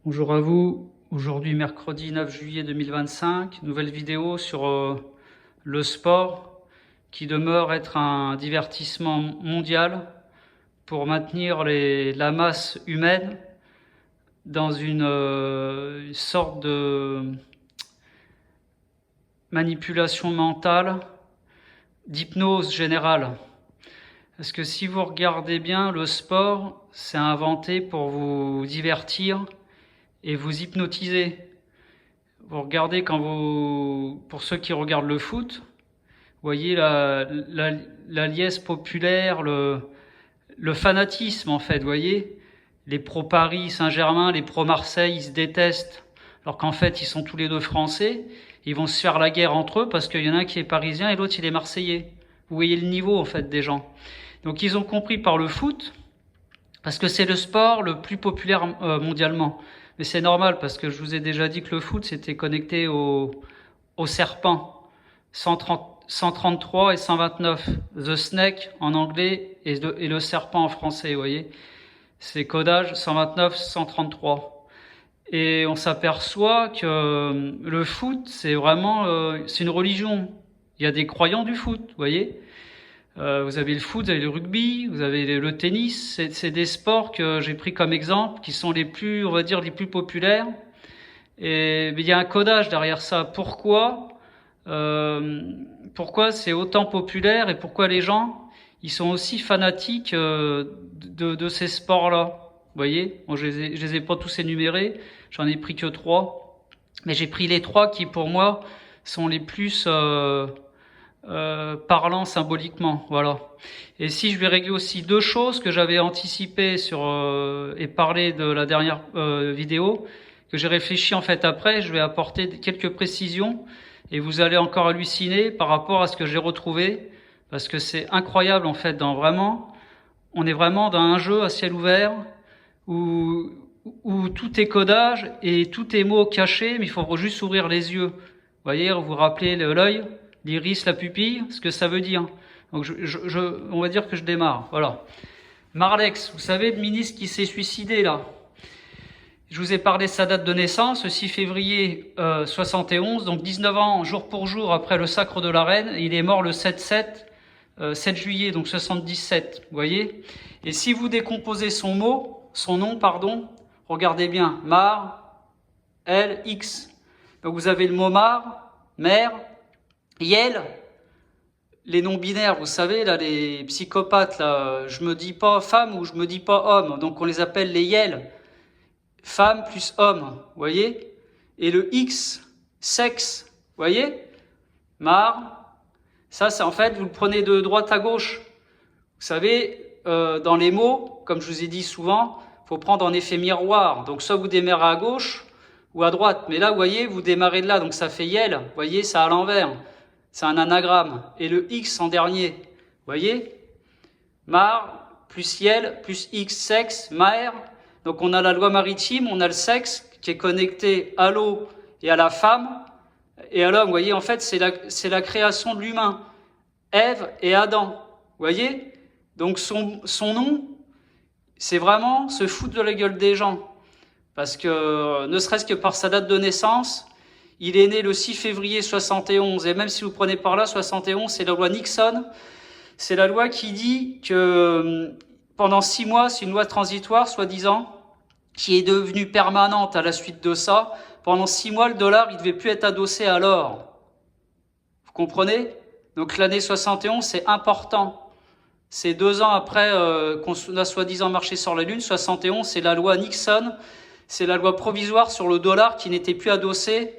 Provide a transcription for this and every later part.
Bonjour à vous, aujourd'hui mercredi 9 juillet 2025, nouvelle vidéo sur le sport qui demeure être un divertissement mondial pour maintenir la masse humaine dans une sorte de manipulation mentale, d'hypnose générale. Parce que si vous regardez bien, le sport, c'est inventé pour vous divertir et vous hypnotiser. Vous regardez pour ceux qui regardent le foot, vous voyez la liesse populaire, le fanatisme en fait, vous voyez. Les pro-Paris Saint-Germain, les pro-Marseille, ils se détestent, alors qu'en fait ils sont tous les deux français. Ils vont se faire la guerre entre eux parce qu'il y en a un qui est parisien et l'autre il est marseillais. Vous voyez le niveau en fait des gens. Donc ils ont compris par le foot, parce que c'est le sport le plus populaire mondialement. Mais c'est normal, parce que je vous ai déjà dit que le foot, c'était connecté au serpent. 133 et 129. The Snake en anglais et le serpent en français, vous voyez. C'est codage 129, 133. Et on s'aperçoit que le foot, c'est vraiment c'est une religion. Il y a des croyants du foot, vous voyez. Vous avez le foot, vous avez le rugby, vous avez le tennis. C'est des sports que j'ai pris comme exemple, qui sont les plus, on va dire, les plus populaires. Mais il y a un codage derrière ça. Pourquoi c'est autant populaire et pourquoi les gens ils sont aussi fanatiques de ces sports-là. Vous voyez, bon, je les ai pas tous énumérés, j'en ai pris que 3, mais j'ai pris les 3 qui pour moi sont les plus parlant symboliquement, voilà. Et si je vais régler aussi 2 choses que j'avais anticipées et parlé de la dernière vidéo, que j'ai réfléchi en fait après, je vais apporter quelques précisions et vous allez encore halluciner par rapport à ce que j'ai retrouvé, parce que c'est incroyable en fait. On est vraiment dans un jeu à ciel ouvert où tout est codage et tout est mots cachés, mais il faut juste ouvrir les yeux. Vous voyez, vous vous rappelez l'œil, l'iris, la pupille, ce que ça veut dire. Donc on va dire que je démarre. Voilà. Marlex, vous savez, le ministre qui s'est suicidé là. Je vous ai parlé de sa date de naissance, le 6 février 71, donc 19 ans jour pour jour après le sacre de la reine. Il est mort le 7 juillet, donc 77. Vous voyez. Et si vous décomposez son nom, regardez bien, Mar, L, X. Donc vous avez le mot Mar, mère, Yel, les non-binaires, vous savez, là, les psychopathes, là, je me dis pas femme ou je me dis pas homme, donc on les appelle les Yel, femme plus homme, vous voyez. Et le X, sexe, vous voyez, Mar, ça c'est en fait, vous le prenez de droite à gauche. Vous savez, dans les mots, comme je vous ai dit souvent, il faut prendre en effet miroir, donc soit vous démarrez à gauche ou à droite, mais là, vous voyez, vous démarrez de là, donc ça fait Yel, vous voyez, ça à l'envers. C'est un anagramme. Et le X en dernier. Vous voyez? Mar, plus Yel, plus X, sexe, Maer. Donc on a la loi maritime, on a le sexe qui est connecté à l'eau et à la femme et à l'homme. Vous voyez, en fait, c'est la création de l'humain. Ève et Adam. Vous voyez? Donc son nom, c'est vraiment se foutre de la gueule des gens. Parce que, ne serait-ce que par sa date de naissance, il est né le 6 février 71, et même si vous prenez par là, 71, c'est la loi Nixon. C'est la loi qui dit que pendant 6 mois, c'est une loi transitoire, soi-disant, qui est devenue permanente à la suite de ça. Pendant 6 mois, le dollar, il devait plus être adossé à l'or. Vous comprenez? Donc l'année 71, c'est important. C'est 2 ans après qu'on a soi-disant marché sur la Lune. 71, c'est la loi Nixon. C'est la loi provisoire sur le dollar qui n'était plus adossé,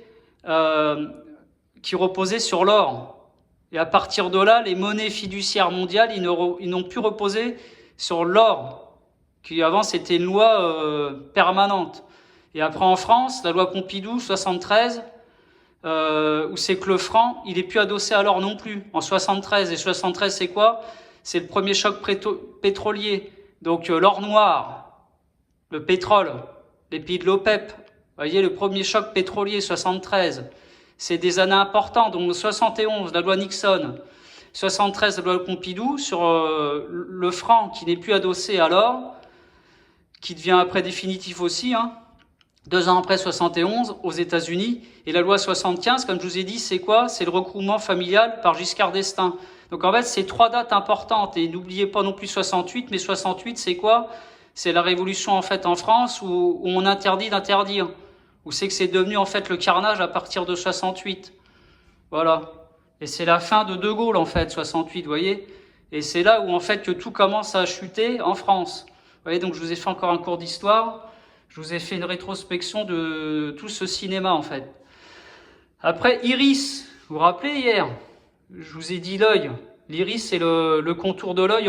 qui reposait sur l'or. Et à partir de là, les monnaies fiduciaires mondiales, ils n'ont plus reposé sur l'or, qui avant c'était une loi permanente. Et après en France, la loi Pompidou, 73, où c'est que le franc, il est plus adossé à l'or non plus, en 73. Et 73, c'est quoi? C'est le premier choc pétrolier. Donc l'or noir, le pétrole, les pays de l'OPEP, vous voyez, le premier choc pétrolier, 73. C'est des années importantes. Donc 71, la loi Nixon. 73, la loi Pompidou, sur le franc qui n'est plus adossé à l'or, qui devient après définitif aussi. 2 ans après 71 aux États-Unis. Et la loi 75, comme je vous ai dit, c'est quoi? C'est le regroupement familial par Giscard d'Estaing. Donc en fait, c'est 3 dates importantes. Et n'oubliez pas non plus 68, mais 68, c'est quoi? C'est la révolution en fait en France où on interdit d'interdire. Où c'est que c'est devenu en fait le carnage à partir de 68. Voilà. Et c'est la fin de De Gaulle en fait, 68, vous voyez? Et c'est là où en fait que tout commence à chuter en France. Vous voyez, donc je vous ai fait encore un cours d'histoire. Je vous ai fait une rétrospection de tout ce cinéma en fait. Après, iris, vous vous rappelez hier? Je vous ai dit l'œil. L'iris, c'est le contour de l'œil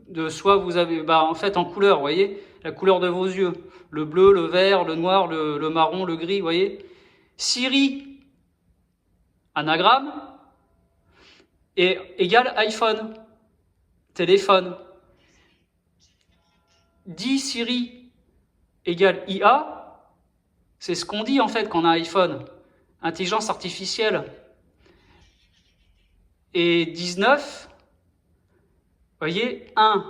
de soit vous avez, en fait en couleur, vous voyez? La couleur de vos yeux. Le bleu, le vert, le noir, le marron, le gris, vous voyez? Siri, anagramme, et égale iPhone, téléphone. Dis Siri égale IA, c'est ce qu'on dit en fait quand on a un iPhone, intelligence artificielle. Et 19, vous voyez, 1,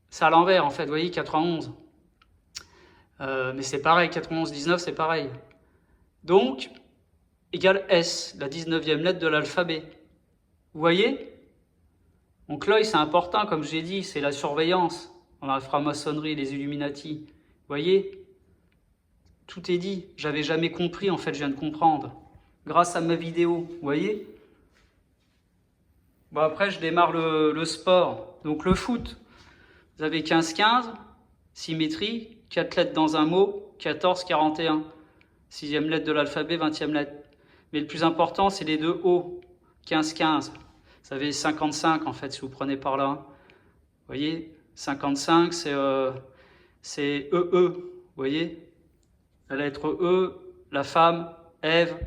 c'est à l'envers en fait, vous voyez, 91. Mais c'est pareil, 91, 19, c'est pareil. Donc, égale S, la 19e lettre de l'alphabet. Vous voyez? Donc l'œil, c'est important, comme j'ai dit, c'est la surveillance dans la franc-maçonnerie, les Illuminati. Vous voyez? Tout est dit. J'avais jamais compris, en fait, je viens de comprendre. Grâce à ma vidéo, vous voyez? Bon, après, je démarre le sport. Donc le foot, vous avez 15-15, symétrie, 4 lettres dans un mot, 14-41. 6e lettre de l'alphabet, 20e lettre. Mais le plus important, c'est les deux O, 15-15. Vous savez, 55, en fait, si vous prenez par là. Vous voyez, 55, c'est EE. Vous voyez, la lettre E, la femme, Ève,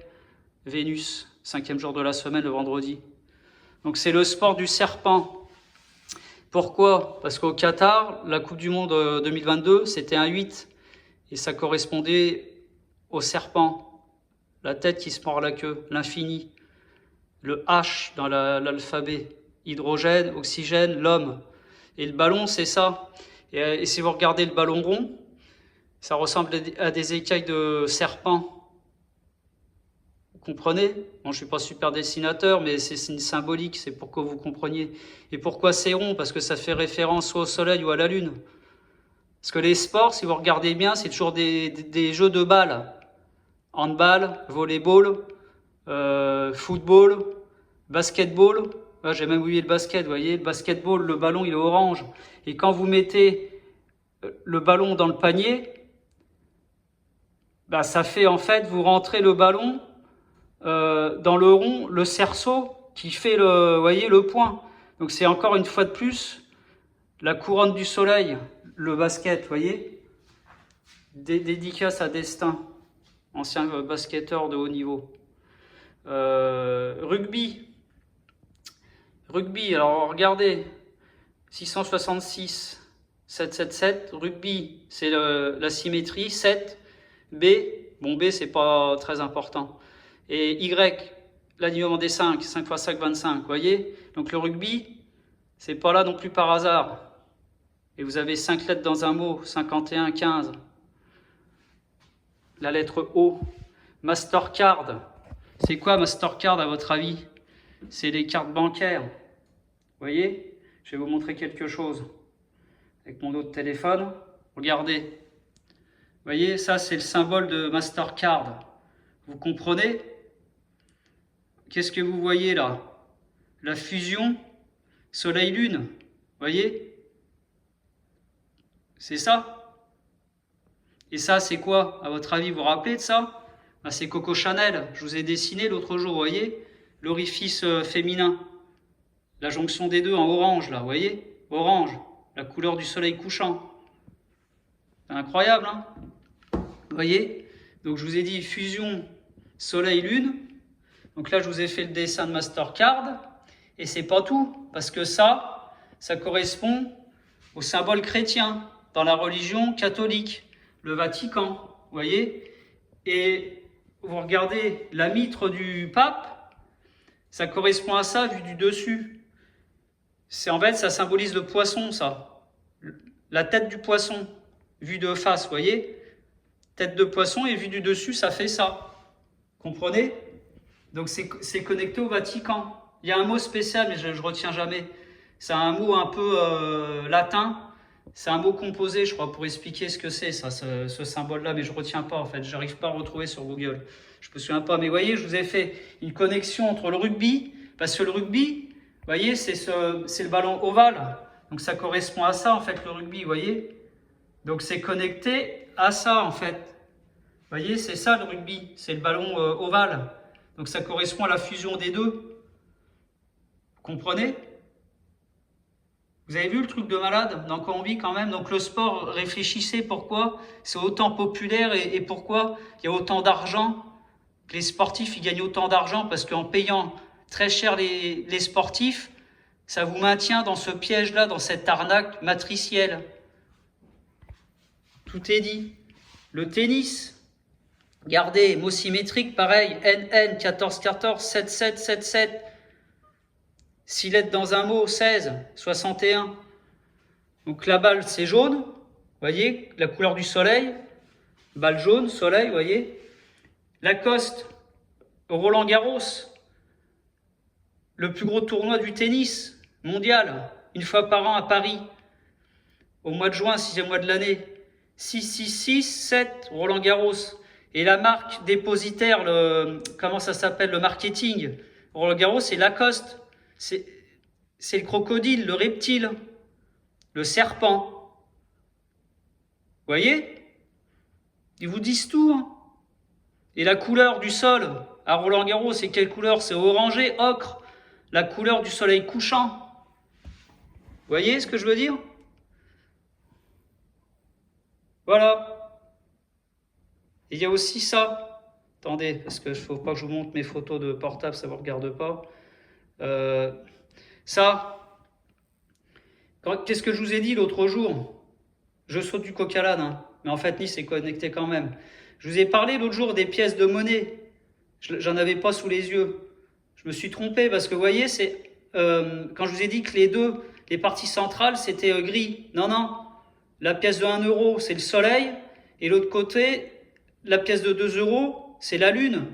Vénus. 5e jour de la semaine, le vendredi. Donc, c'est le sport du serpent. Pourquoi? Parce qu'au Qatar, la Coupe du Monde 2022, c'était un 8. Et ça correspondait au serpent. La tête qui se mord la queue, l'infini. Le H dans l'alphabet. Hydrogène, oxygène, l'homme. Et le ballon, c'est ça. Et si vous regardez le ballon rond, ça ressemble à des écailles de serpent. Vous comprenez? Bon, je ne suis pas super dessinateur, mais c'est une symbolique, c'est pour que vous compreniez. Et pourquoi c'est rond? Parce que ça fait référence soit au soleil ou à la lune. Parce que les sports, si vous regardez bien, c'est toujours des jeux de balles. Handball, volleyball, football, basketball. Là, j'ai même oublié le basket, vous voyez. Le basketball, le ballon, il est orange. Et quand vous mettez le ballon dans le panier, ça fait en fait, vous rentrez le ballon dans le rond, le cerceau qui fait vous voyez, le point. Donc c'est encore une fois de plus la couronne du soleil, le basket, vous voyez. Dédicace à Destin, ancien basketteur de haut niveau. Rugby, alors regardez, 666, 777, rugby, c'est la symétrie, 7, B, bon B c'est pas très important, et Y, l'alignement des 5, 5 x 5, 25, vous voyez? Donc le rugby, c'est pas là non plus par hasard. Et vous avez 5 lettres dans un mot, 51, 15. La lettre O. Mastercard. C'est quoi Mastercard à votre avis? C'est les cartes bancaires. Vous voyez? Je vais vous montrer quelque chose. Avec mon autre téléphone. Regardez. Vous voyez, ça c'est le symbole de Mastercard. Vous comprenez? Qu'est-ce que vous voyez là? La fusion Soleil-Lune. Vous voyez? C'est ça. Et ça, c'est quoi? À votre avis, vous vous rappelez de ça? C'est Coco Chanel. Je vous ai dessiné l'autre jour, vous voyez? L'orifice féminin. La jonction des deux en orange, là, vous voyez? Orange, la couleur du soleil couchant. C'est incroyable, hein? Vous voyez? Donc, je vous ai dit fusion soleil-lune. Donc là, je vous ai fait le dessin de Mastercard. Et c'est pas tout, parce que ça correspond au symbole chrétien dans la religion catholique, le Vatican, vous voyez? Et vous regardez la mitre du pape, ça correspond à ça vu du dessus. C'est en fait, ça symbolise le poisson, ça. La tête du poisson, vue de face, vous voyez? tête de poisson, et vu du dessus, ça fait ça. Comprenez? Donc c'est connecté au Vatican. Il y a un mot spécial, mais je ne retiens jamais. C'est un mot un peu latin. C'est un mot composé, je crois, pour expliquer ce que c'est, ça, ce symbole-là, mais je ne retiens pas, en fait. Je n'arrive pas à retrouver sur Google. Je ne me souviens pas. Mais vous voyez, je vous ai fait une connexion entre le rugby, parce que le rugby, vous voyez, c'est le ballon ovale. Donc ça correspond à ça, en fait, le rugby, vous voyez. Donc c'est connecté à ça, en fait. Vous voyez, c'est ça le rugby, c'est le ballon ovale. Donc ça correspond à la fusion des deux. Vous comprenez? Vous avez vu le truc de malade dans quoi on vit quand même? Donc le sport, réfléchissez pourquoi c'est autant populaire et pourquoi il y a autant d'argent. Les sportifs, ils gagnent autant d'argent parce qu'en payant très cher les sportifs, ça vous maintient dans ce piège-là, dans cette arnaque matricielle. Tout est dit. Le tennis, regardez, mot symétrique, pareil, NN, 14-14, 7-7, 7-7. 6 lettres dans un mot, 16, 61. Donc la balle, c'est jaune, vous voyez, la couleur du soleil. Balle jaune, soleil, vous voyez. Lacoste, Roland Garros, le plus gros tournoi du tennis mondial, une fois par an à Paris, au mois de juin, 6e mois de l'année. 6, 6, 6, 7, Roland Garros. Et la marque dépositaire, comment ça s'appelle, le marketing, Roland Garros, c'est Lacoste. C'est le crocodile, le reptile, le serpent. Vous voyez? Ils vous disent tout. Hein. Et la couleur du sol à Roland Garros, c'est quelle couleur? C'est orangé, ocre. La couleur du soleil couchant. Vous voyez ce que je veux dire? Voilà. Et il y a aussi ça. Attendez, parce qu'il ne faut pas que je vous montre mes photos de portable, ça ne vous regarde pas. Ça, qu'est-ce que je vous ai dit l'autre jour? Je saute du coq à l'âne, hein, mais en fait Nice est connecté quand même. Je vous ai parlé l'autre jour des pièces de monnaie. J'en avais pas sous les yeux. Je me suis trompé parce que vous voyez, c'est quand je vous ai dit que les parties centrales c'était gris. Non, non. La pièce de 1 euro, c'est le soleil, et l'autre côté, la pièce de 2 euros, c'est la lune.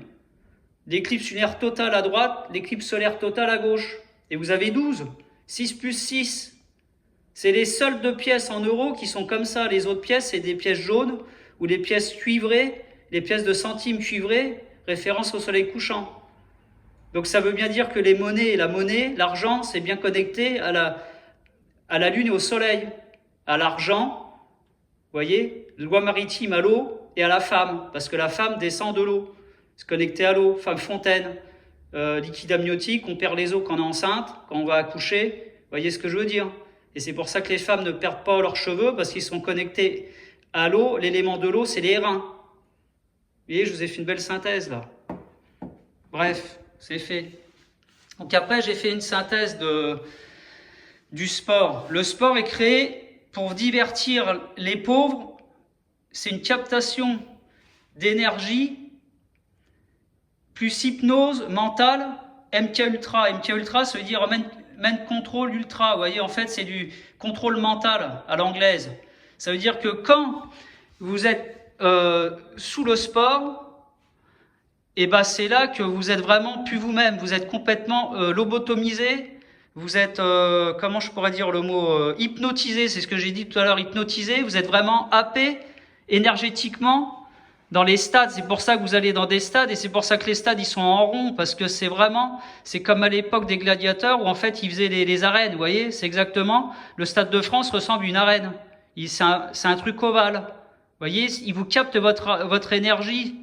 L'éclipse lunaire totale à droite, l'éclipse solaire totale à gauche. Et vous avez 12. 6 plus 6. C'est les seules deux pièces en euros qui sont comme ça. Les autres pièces, c'est des pièces jaunes ou des pièces cuivrées, les pièces de centimes cuivrées, référence au soleil couchant. Donc ça veut bien dire que les monnaies et la monnaie, l'argent, c'est bien connecté à la lune et au soleil. À l'argent, vous voyez, loi maritime à l'eau et à la femme, parce que la femme descend de l'eau. C'est connecté à l'eau, femme fontaine, liquide amniotique, on perd les os quand on est enceinte, quand on va accoucher, vous voyez ce que je veux dire? Et c'est pour ça que les femmes ne perdent pas leurs cheveux, parce qu'ils sont connectés à l'eau, l'élément de l'eau, c'est les reins. Vous voyez, je vous ai fait une belle synthèse là. Bref, c'est fait. Donc après, j'ai fait une synthèse du sport. Le sport est créé pour divertir les pauvres, c'est une captation d'énergie plus hypnose mentale, MK Ultra. MK Ultra, ça veut dire mind control ultra. Vous voyez, en fait, c'est du contrôle mental à l'anglaise. Ça veut dire que quand vous êtes sous le sport, et ben c'est là que vous êtes vraiment plus vous-même. Vous êtes complètement lobotomisé. Vous êtes, comment je pourrais dire le mot, hypnotisé, c'est ce que j'ai dit tout à l'heure, hypnotisé. Vous êtes vraiment happé énergétiquement dans les stades. C'est pour ça que vous allez dans des stades et c'est pour ça que les stades, ils sont en rond parce que c'est vraiment, c'est comme à l'époque des gladiateurs où en fait, ils faisaient les arènes, vous voyez. C'est exactement, le Stade de France ressemble à une arène. C'est un truc ovale. Vous voyez, il vous capte votre énergie.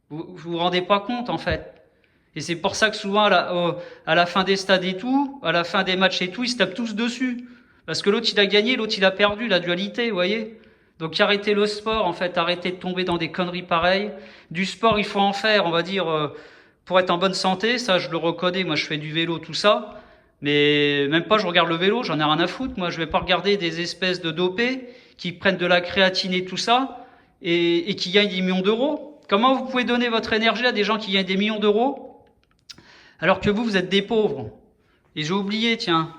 Vous rendez pas compte, en fait. Et c'est pour ça que souvent, à la fin des stades et tout, à la fin des matchs et tout, ils se tapent tous dessus. Parce que l'autre, il a gagné, l'autre, il a perdu, la dualité, vous voyez. Donc arrêtez le sport, en fait, arrêtez de tomber dans des conneries pareilles. Du sport, il faut en faire, on va dire, pour être en bonne santé, ça je le reconnais, moi je fais du vélo, tout ça. Mais même pas je regarde le vélo, j'en ai rien à foutre, moi je vais pas regarder des espèces de dopés qui prennent de la créatine et tout ça, et qui gagnent des millions d'euros. Comment vous pouvez donner votre énergie à des gens qui gagnent des millions d'euros alors que vous êtes des pauvres? Et j'ai oublié, tiens,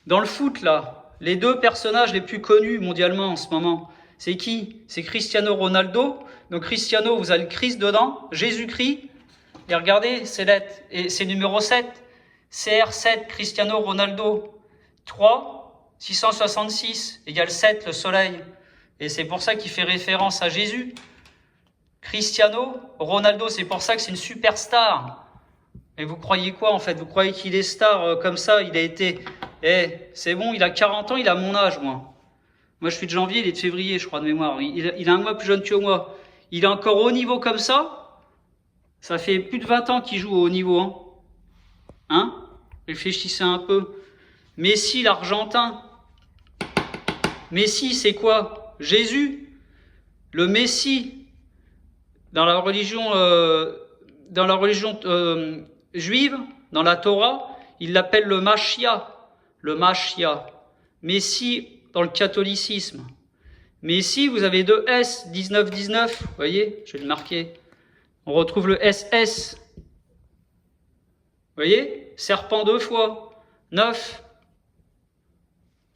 dans le foot là, les deux personnages les plus connus mondialement en ce moment, c'est qui? C'est Cristiano Ronaldo Donc Cristiano, vous avez le Christ dedans, Jésus-Christ. Et regardez, c'est lettres. Et c'est numéro 7. CR7, Cristiano Ronaldo. 3, 666, égale 7, le soleil. Et c'est pour ça qu'il fait référence à Jésus. Cristiano Ronaldo, c'est pour ça que c'est une superstar. Et vous croyez quoi en fait? Vous croyez qu'il est star comme ça? Il a été... c'est bon, il a 40 ans, il a mon âge, moi. Moi, je suis de janvier, il est de février, je crois, de mémoire. Il a un mois plus jeune que moi. Il est encore au niveau comme ça. Ça fait plus de 20 ans qu'il joue au haut niveau. Hein? Réfléchissez un peu. Messi, l'Argentin. Messi, c'est quoi? Jésus. Le Messie. Dans la religion juive, dans la Torah, il l'appelle le Mashiach. Le Mashiach. Messie dans le catholicisme. Mais ici, vous avez deux S, 19-19, vous voyez, je vais le marquer. On retrouve le SS. Vous voyez, serpent 2 fois, 9,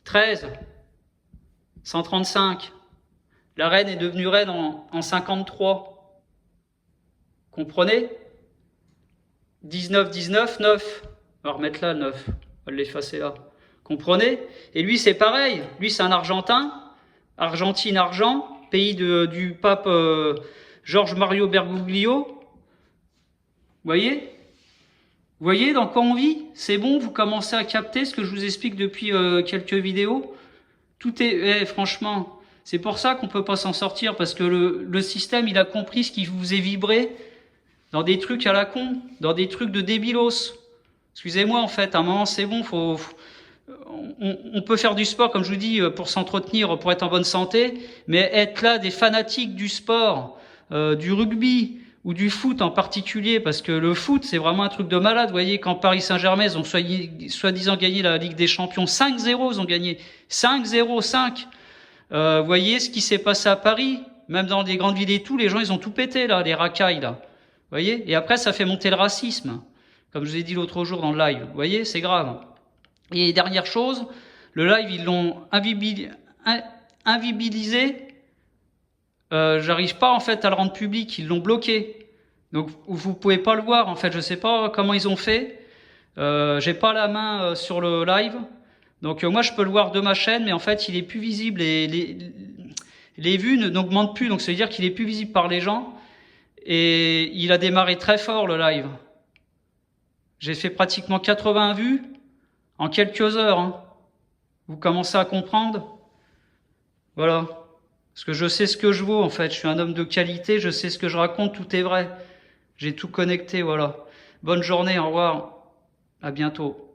13, 135. La reine est devenue reine en 53. Comprenez? 19, 19, 9. On va remettre là le 9. On va l'effacer là. Comprenez? Et lui, c'est pareil. Lui, c'est un Argentin. Argentine, argent. Pays du pape Georges Mario Bergoglio. Vous voyez? Vous voyez dans quoi on vit? C'est bon, vous commencez à capter ce que je vous explique depuis quelques vidéos. Tout est... franchement, c'est pour ça qu'on peut pas s'en sortir. Parce que le système, il a compris ce qui vous est vibré dans des trucs à la con. Dans des trucs de débilos. Excusez-moi, en fait, à un moment, c'est bon, on peut faire du sport, comme je vous dis, pour s'entretenir, pour être en bonne santé, mais être là des fanatiques du sport, du rugby ou du foot en particulier, parce que le foot, c'est vraiment un truc de malade. Vous voyez, quand Paris Saint-Germain, ils ont soi-disant gagné la Ligue des Champions, 5-0, ils ont gagné. 5-0, 5. Vous voyez ce qui s'est passé à Paris, même dans des grandes villes et tout, les gens, ils ont tout pété, là, les racailles, là. Vous voyez? Et après, ça fait monter le racisme, comme je vous ai dit l'autre jour dans le live. Vous voyez, c'est grave. Et dernière chose, le live, ils l'ont invisibilisé. J'arrive pas en fait à le rendre public, ils l'ont bloqué. Donc vous pouvez pas le voir en fait, je sais pas comment ils ont fait. J'ai pas la main sur le live. Donc moi je peux le voir de ma chaîne, mais en fait il est plus visible et les vues n'augmentent plus, donc ça veut dire qu'il est plus visible par les gens. Et il a démarré très fort le live. J'ai fait pratiquement 80 vues en quelques heures. Hein. Vous commencez à comprendre? Voilà. Parce que je sais ce que je vaux, en fait. Je suis un homme de qualité, je sais ce que je raconte, tout est vrai. J'ai tout connecté, voilà. Bonne journée, au revoir. À bientôt.